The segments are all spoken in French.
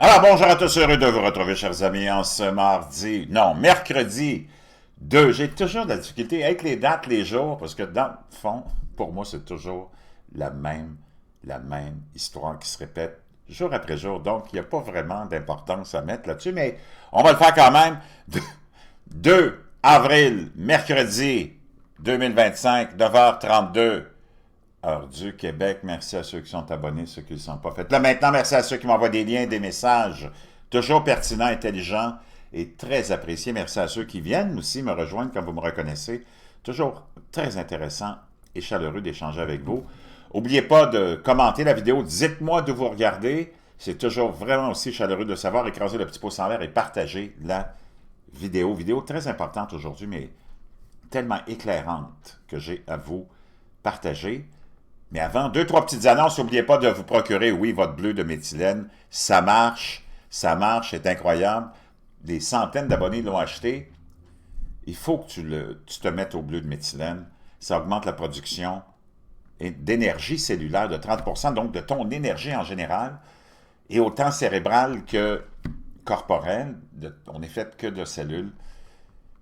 Alors, bonjour à tous, heureux de vous retrouver, chers amis, en ce mercredi 2. J'ai toujours de la difficulté avec les dates, les jours, parce que dans le fond, pour moi, c'est toujours la même, la même histoire qui se répète jour après jour. Donc, il n'y a pas vraiment d'importance à mettre là-dessus, mais on va le faire quand même. 2 avril, mercredi 2025, 9h32. Heure du Québec, merci à ceux qui sont abonnés, ceux qui ne le sont pas fait. Là maintenant, merci à ceux qui m'envoient des liens, des messages, toujours pertinents, intelligents et très appréciés. Merci à ceux qui viennent aussi me rejoindre quand vous me reconnaissez. Toujours très intéressant et chaleureux d'échanger avec vous. N'oubliez pas de commenter la vidéo, dites-moi d'où vous regardez. C'est toujours vraiment aussi chaleureux de savoir. Écraser le petit pouce en l'air et partager la vidéo. Vidéo très importante aujourd'hui, mais tellement éclairante que j'ai à vous partager. Mais avant, 2-3 petites annonces. N'oubliez pas de vous procurer, oui, votre bleu de méthylène. Ça marche, c'est incroyable. Des centaines d'abonnés l'ont acheté. Il faut que tu te mettes au bleu de méthylène. Ça augmente la production d'énergie cellulaire de 30%, donc de ton énergie en général, et autant cérébrale que corporelle. On n'est fait que de cellules.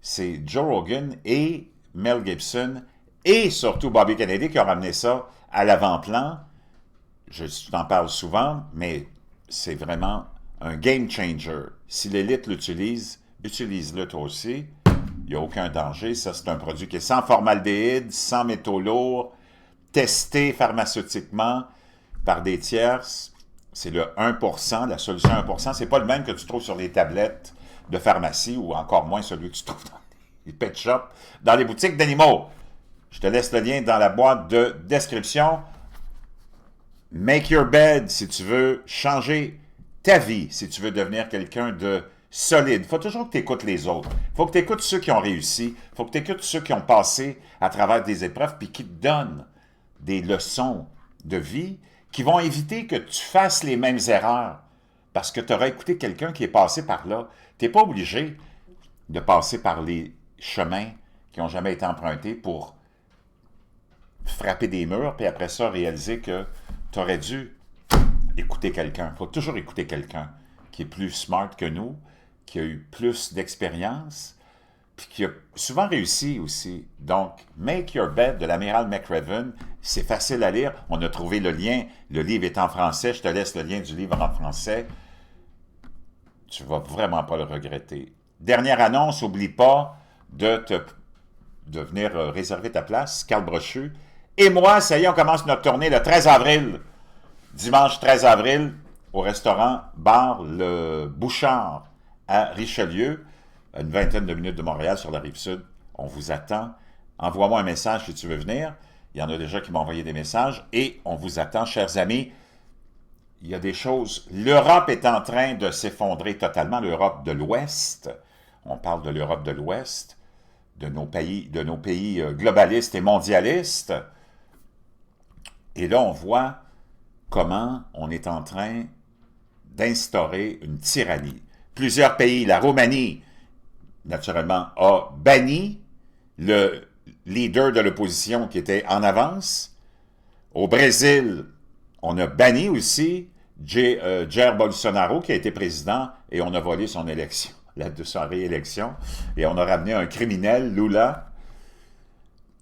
C'est Joe Rogan et Mel Gibson et surtout Bobby Kennedy qui ont ramené ça à l'avant-plan. Je t'en parle souvent, mais c'est vraiment un game changer. Si l'élite l'utilise, utilise-le toi aussi. Il n'y a aucun danger. Ça, c'est un produit qui est sans formaldéhyde, sans métaux lourds, testé pharmaceutiquement par des tierces. C'est le 1%, la solution 1%. C'est pas le même que tu trouves sur les tablettes de pharmacie ou encore moins celui que tu trouves dans les pet shops, dans les boutiques d'animaux. Je te laisse le lien dans la boîte de description. Make your bed si tu veux changer ta vie, si tu veux devenir quelqu'un de solide. Il faut toujours que tu écoutes les autres. Il faut que tu écoutes ceux qui ont réussi. Il faut que tu écoutes ceux qui ont passé à travers des épreuves puis qui te donnent des leçons de vie qui vont éviter que tu fasses les mêmes erreurs parce que tu auras écouté quelqu'un qui est passé par là. Tu n'es pas obligé de passer par les chemins qui n'ont jamais été empruntés pour frapper des murs, puis après ça, réaliser que tu aurais dû écouter quelqu'un. Il faut toujours écouter quelqu'un qui est plus smart que nous, qui a eu plus d'expérience, puis qui a souvent réussi aussi. Donc, Make Your Bed de l'amiral McRaven, c'est facile à lire. On a trouvé le lien. Le livre est en français. Je te laisse le lien du livre en français. Tu ne vas vraiment pas le regretter. Dernière annonce, n'oublie pas de venir réserver ta place. Carl Brochu et moi, ça y est, on commence notre tournée le 13 avril. Dimanche 13 avril, au restaurant Bar Le Bouchard à Richelieu, à une vingtaine de minutes de Montréal sur la Rive-Sud. On vous attend. Envoie-moi un message si tu veux venir. Il y en a déjà qui m'ont envoyé des messages. Et on vous attend, chers amis. Il y a des choses. L'Europe est en train de s'effondrer totalement. L'Europe de l'Ouest. On parle de l'Europe de l'Ouest, de nos pays globalistes et mondialistes. Et là, on voit comment on est en train d'instaurer une tyrannie. Plusieurs pays, la Roumanie, naturellement, a banni le leader de l'opposition qui était en avance. Au Brésil, on a banni aussi Jair Bolsonaro, qui a été président, et on a volé son élection, sa réélection. Et on a ramené un criminel, Lula,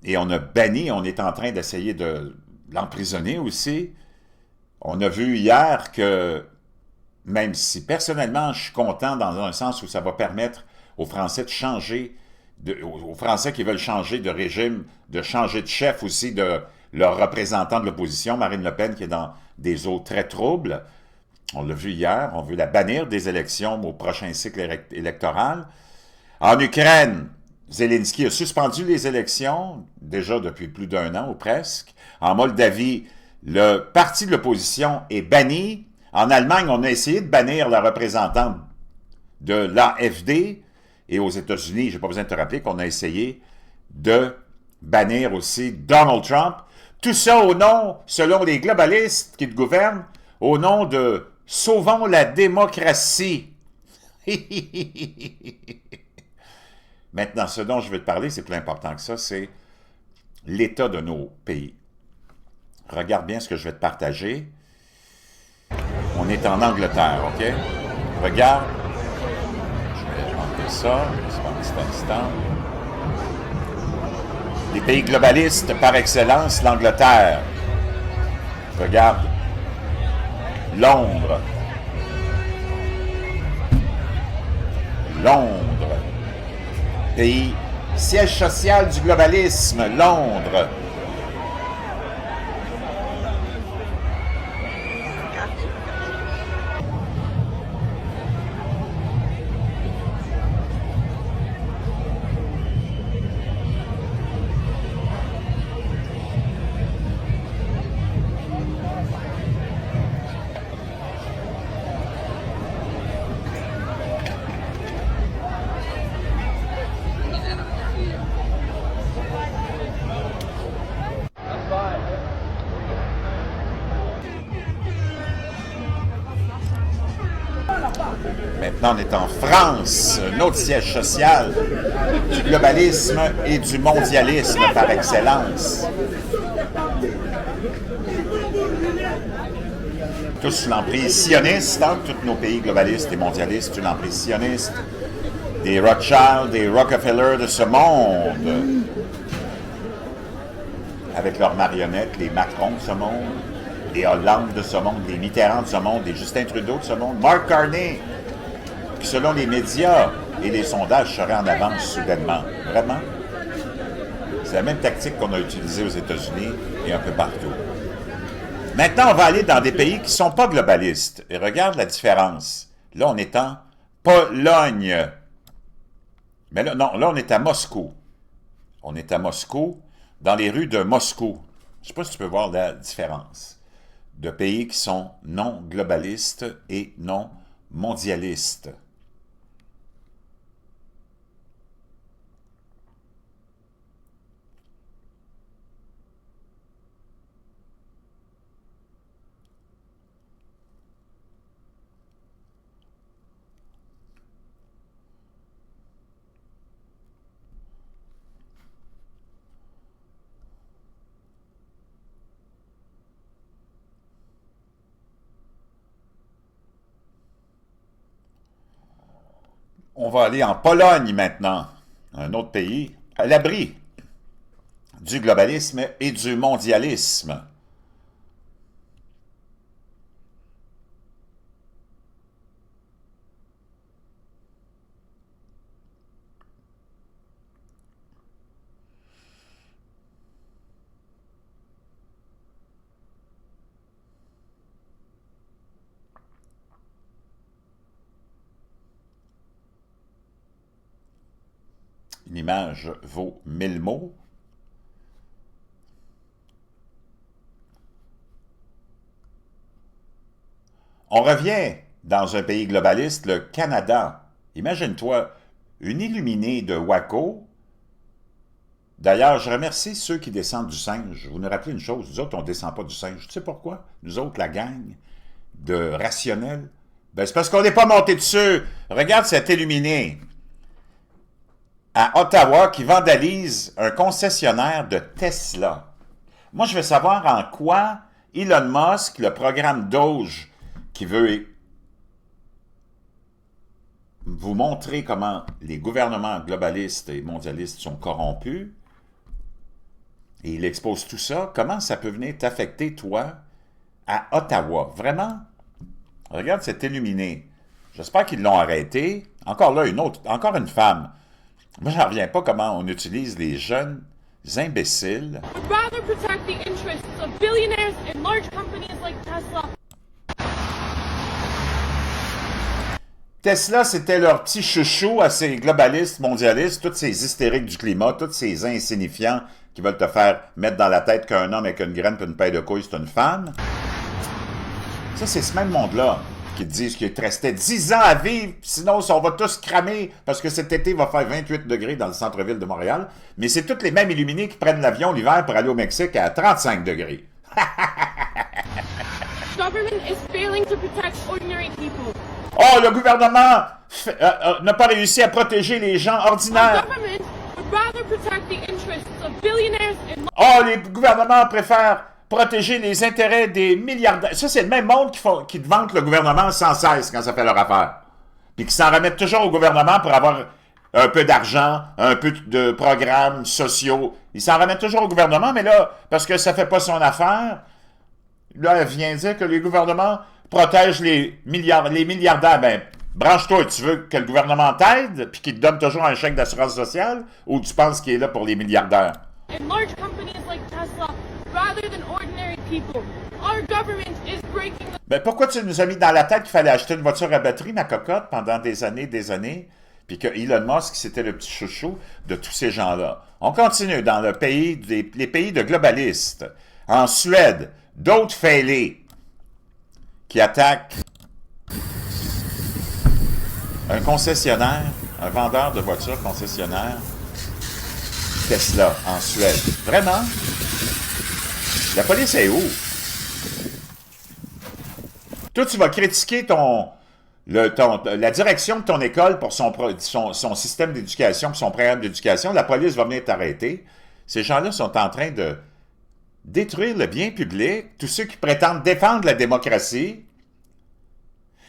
et on a banni, on est en train d'essayer de l'emprisonner aussi. On a vu hier que, même si personnellement je suis content dans un sens où ça va permettre aux Français de changer, aux Français qui veulent changer de régime, de changer de chef aussi, de leur représentant de l'opposition, Marine Le Pen, qui est dans des eaux très troubles. On l'a vu hier, on veut la bannir des élections au prochain cycle électoral. En Ukraine, Zelensky a suspendu les élections, déjà depuis plus d'1 an ou presque. En Moldavie, le parti de l'opposition est banni. En Allemagne, on a essayé de bannir la représentante de l'AfD. Et aux États-Unis, je n'ai pas besoin de te rappeler qu'on a essayé de bannir aussi Donald Trump. Tout ça au nom, selon les globalistes qui te gouvernent, au nom de « Sauvons la démocratie ». Maintenant, ce dont je veux te parler, c'est plus important que ça, c'est l'état de nos pays. Regarde bien ce que je vais te partager. On est en Angleterre, OK? Regarde. Je vais enlever ça. Un petit instant. Les pays globalistes par excellence, l'Angleterre. Regarde. Londres. Londres. Pays siège social du globalisme, Londres. Maintenant, on est en France, un autre siège social du globalisme et du mondialisme par excellence. Tous sous l'emprise sioniste, hein, tous nos pays globalistes et mondialistes sous l'emprise sioniste, des Rothschild, des Rockefeller de ce monde, avec leurs marionnettes, les Macron de ce monde, les Hollande de ce monde, les Mitterrand de ce monde, les Justin Trudeau de ce monde, Mark Carney, qui selon les médias et les sondages seraient en avance soudainement. Vraiment? C'est la même tactique qu'on a utilisée aux États-Unis et un peu partout. Maintenant, on va aller dans des pays qui ne sont pas globalistes. Et regarde la différence. Là, on est en Pologne. Mais là, non, là, on est à Moscou. On est à Moscou, dans les rues de Moscou. Je ne sais pas si tu peux voir la différence de pays qui sont non globalistes et non mondialistes. On va aller en Pologne maintenant, un autre pays, à l'abri du globalisme et du mondialisme. Une image vaut 1000 mots. On revient dans un pays globaliste, le Canada. Imagine-toi, une illuminée de Waco. D'ailleurs, je remercie ceux qui descendent du singe. Vous nous rappelez une chose, nous autres, on ne descend pas du singe. Tu sais pourquoi? Nous autres, la gang de rationnels. Ben, c'est parce qu'on n'est pas monté dessus. Regarde cet illuminé à Ottawa qui vandalise un concessionnaire de Tesla. Moi, je veux savoir en quoi Elon Musk, le programme Doge, qui veut vous montrer comment les gouvernements globalistes et mondialistes sont corrompus, et il expose tout ça, comment ça peut venir t'affecter, toi, à Ottawa? Vraiment? Regarde cet illuminé. J'espère qu'ils l'ont arrêté. Encore là, encore une femme. Moi, je n'en reviens pas comment on utilise les jeunes imbéciles. Rather protect the interests of billionaires and large companies like Tesla. Tesla, c'était leur petit chouchou à ces globalistes, mondialistes, tous ces hystériques du climat, tous ces insignifiants qui veulent te faire mettre dans la tête qu'un homme avec une graine et une paille de couilles, c'est une femme. Ça, c'est ce même monde-là qui te disent qu'il te restait 10 ans à vivre, sinon on va tous cramer, parce que cet été, il va faire 28 degrés dans le centre-ville de Montréal. Mais c'est tous les mêmes illuminés qui prennent l'avion l'hiver pour aller au Mexique à 35 degrés. Oh, le gouvernement n'a pas réussi à protéger les gens ordinaires. Oh, les gouvernements préfèrent protéger les intérêts des milliardaires. Ça, c'est le même monde qui te vante le gouvernement sans cesse quand ça fait leur affaire. puis qui s'en remettent toujours au gouvernement pour avoir un peu d'argent, un peu de programmes sociaux. Ils s'en remettent toujours au gouvernement, mais là, parce que ça ne fait pas son affaire, là, elle vient dire que les gouvernements protègent les milliardaires. Ben, branche-toi, tu veux que le gouvernement t'aide, puis qu'il te donne toujours un chèque d'assurance sociale, ou tu penses qu'il est là pour les milliardaires? And large companies like Tesla, rather than ordinary people, our government is breaking the... Ben, pourquoi tu nous as mis dans la tête qu'il fallait acheter une voiture à batterie, ma cocotte, pendant des années, puis que Elon Musk, c'était le petit chouchou de tous ces gens-là? On continue dans le pays, les pays de globalistes. En Suède, d'autres fêlés qui attaquent un concessionnaire, un vendeur de voitures concessionnaire, Tesla, en Suède. Vraiment? La police est où? Toi, tu vas critiquer la direction de ton école pour son système d'éducation, pour son programme d'éducation. La police va venir t'arrêter. Ces gens-là sont en train de détruire le bien public, tous ceux qui prétendent défendre la démocratie.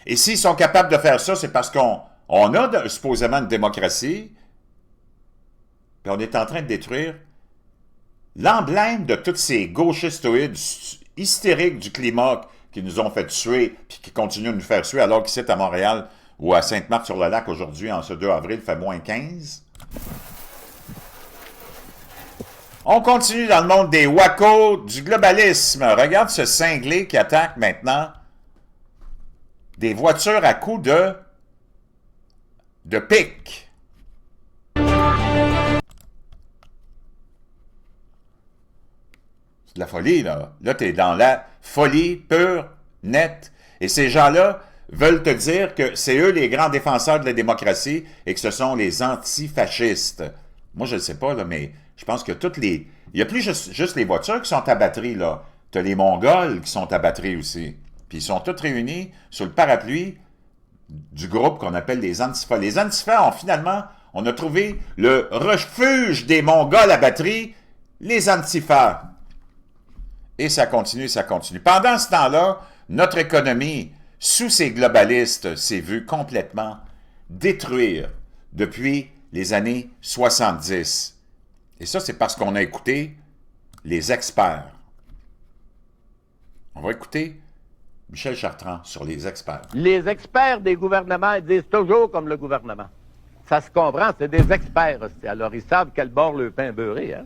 Et s'ils sont capables de faire ça, c'est parce qu'on a supposément une démocratie, puis on est en train de détruire l'emblème de tous ces gauchistoïdes hystériques du climat qui nous ont fait tuer, puis qui continuent de nous faire tuer, alors qu'ici à Montréal ou à Sainte-Marthe-sur-le-Lac aujourd'hui, en ce 2 avril, il fait moins 15. On continue dans le monde des wacos, du globalisme. Regarde ce cinglé qui attaque maintenant des voitures à coups de pic. C'est de la folie, là. Là, tu es dans la folie pure, nette. Et ces gens-là veulent te dire que c'est eux les grands défenseurs de la démocratie et que ce sont les antifascistes. Moi, je ne sais pas, là, mais je pense que toutes les... Il n'y a plus juste les voitures qui sont à batterie, là. Tu as les Mongols qui sont à batterie aussi. Puis ils sont tous réunis sous le parapluie du groupe qu'on appelle les Antifas. Les Antifas ont finalement... On a trouvé le refuge des Mongols à batterie, les Antifas. Et ça continue, ça continue. Pendant ce temps-là, notre économie, sous ces globalistes, s'est vue complètement détruire depuis les années 70. Et ça, c'est parce qu'on a écouté les experts. On va écouter Michel Chartrand sur les experts. Les experts des gouvernements ils disent toujours comme le gouvernement. Ça se comprend, c'est des experts aussi. Alors, ils savent quel bord le pain beurré, hein?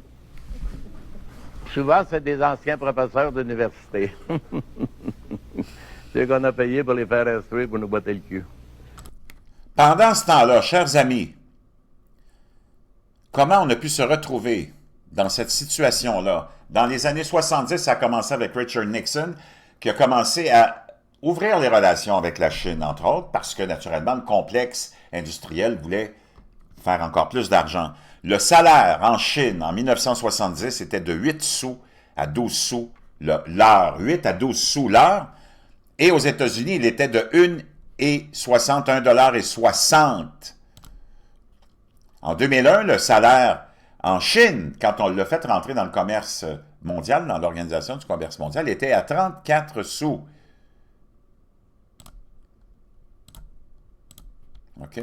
Souvent, c'est des anciens professeurs d'université. C'est qu'on a payé pour les faire instruire pour nous botter le cul. Pendant ce temps-là, chers amis, comment on a pu se retrouver dans cette situation-là? Dans les années 70, ça a commencé avec Richard Nixon, qui a commencé à ouvrir les relations avec la Chine, entre autres, parce que, naturellement, le complexe industriel voulait faire encore plus d'argent. Le salaire en Chine, en 1970, était de 8 sous à 12 sous l'heure. 8 à 12 sous l'heure. Et aux États-Unis, il était de 1,60 $. En 2001, le salaire en Chine, quand on l'a fait rentrer dans le commerce mondial, dans l'Organisation du commerce mondial, était à 34 sous. OK?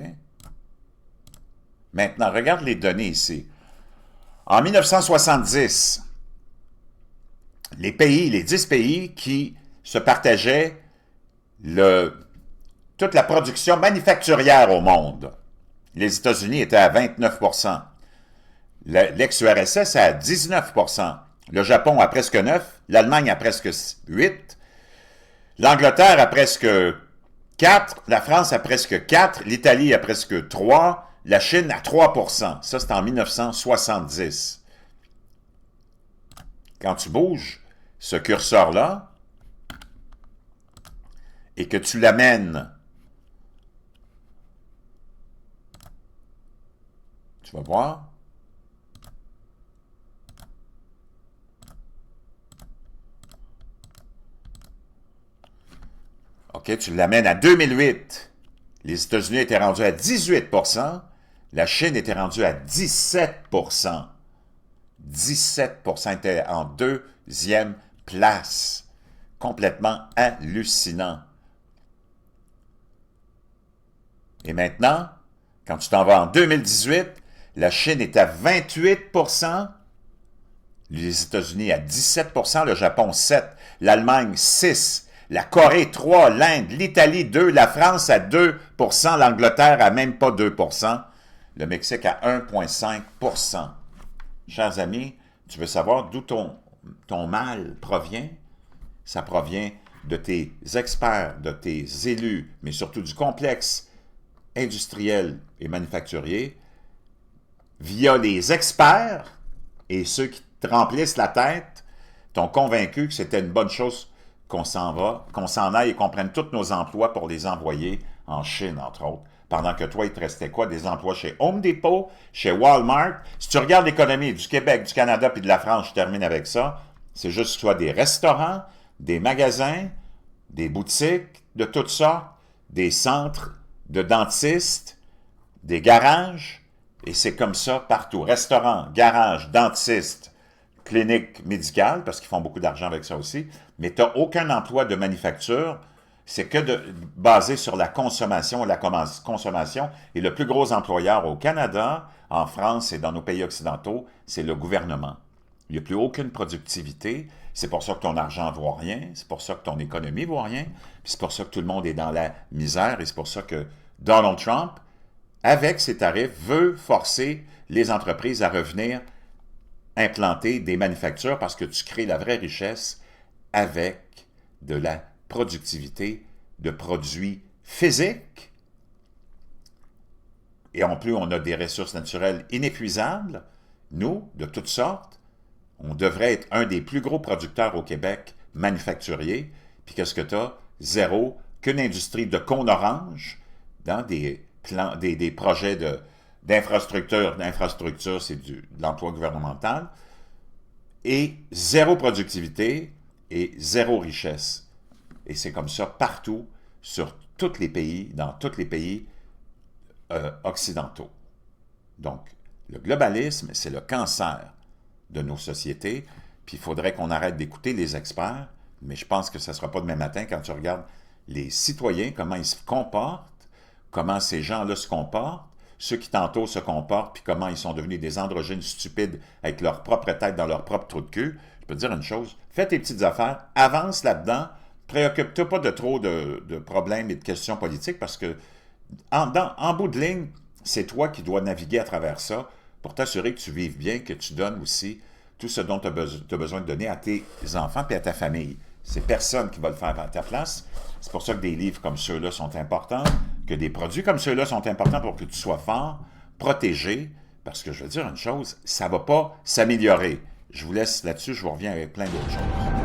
Maintenant, regarde les données ici. En 1970, les 10 pays qui se partageaient toute la production manufacturière au monde. Les États-Unis étaient à 29 %. L'ex-URSS à 19 %. Le Japon à presque 9 %. L'Allemagne à presque 8 %. L'Angleterre à presque 4 %. La France à presque 4 %. L'Italie à presque 3 %. La Chine à 3 %. Ça, c'est en 1970. Quand tu bouges ce curseur-là et que tu l'amènes, tu vas voir, OK, tu l'amènes à 2008. Les États-Unis étaient rendus à 18 %. La Chine était rendue à 17 %. 17 % était en deuxième place. Complètement hallucinant. Et maintenant, quand tu t'en vas en 2018, la Chine est à 28%, les États-Unis à 17%, le Japon 7%, l'Allemagne 6%, la Corée 3%, l'Inde, l'Italie 2%, la France à 2%, l'Angleterre à même pas 2%, le Mexique à 1,5%. Chers amis, tu veux savoir d'où ton mal provient? Ça provient de tes experts, de tes élus, mais surtout du complexe industriel et manufacturier, via les experts et ceux qui te remplissent la tête, t'ont convaincu que c'était une bonne chose qu'on s'en aille et qu'on prenne tous nos emplois pour les envoyer en Chine, entre autres. Pendant que toi, il te restait quoi? Des emplois chez Home Depot, chez Walmart. Si tu regardes l'économie du Québec, du Canada puis de la France, je termine avec ça, c'est juste soit des restaurants, des magasins, des boutiques de toutes sortes, des centres de dentistes, des garages, et c'est comme ça partout. Restaurants, garages, dentistes, cliniques médicales, parce qu'ils font beaucoup d'argent avec ça aussi, mais tu n'as aucun emploi de manufacture, c'est que basé sur la consommation, et le plus gros employeur au Canada, en France et dans nos pays occidentaux, c'est le gouvernement. Il n'y a plus aucune productivité, c'est pour ça que ton argent ne vaut rien, c'est pour ça que ton économie ne vaut rien, puis c'est pour ça que tout le monde est dans la misère, et c'est pour ça que Donald Trump, avec ses tarifs, veut forcer les entreprises à revenir implanter des manufactures parce que tu crées la vraie richesse avec de la productivité de produits physiques. Et en plus, on a des ressources naturelles inépuisables, nous, de toutes sortes. On devrait être un des plus gros producteurs au Québec, manufacturier. Puis qu'est-ce que tu as? Zéro, qu'une industrie de cône orange dans des projets d'infrastructure. D'infrastructure, c'est de l'emploi gouvernemental. Et zéro productivité et zéro richesse. Et c'est comme ça partout, sur tous les pays, dans tous les pays occidentaux. Donc, le globalisme, c'est le cancer de nos sociétés, puis il faudrait qu'on arrête d'écouter les experts, mais je pense que ça ne sera pas demain matin quand tu regardes les citoyens, comment ils se comportent, comment ces gens-là se comportent, ceux qui tantôt se comportent, puis comment ils sont devenus des androgynes stupides avec leur propre tête dans leur propre trou de cul. Je peux te dire une chose, fais tes petites affaires, avance là-dedans, préoccupe-toi pas de trop de problèmes et de questions politiques, parce que en bout de ligne, c'est toi qui dois naviguer à travers ça pour t'assurer que tu vives bien, que tu donnes aussi tout ce dont tu as besoin de donner à tes enfants et à ta famille. C'est personne qui va le faire à ta place. C'est pour ça que des livres comme ceux-là sont importants, que des produits comme ceux-là sont importants pour que tu sois fort, protégé, parce que je veux dire une chose, ça ne va pas s'améliorer. Je vous laisse là-dessus, je vous reviens avec plein d'autres choses.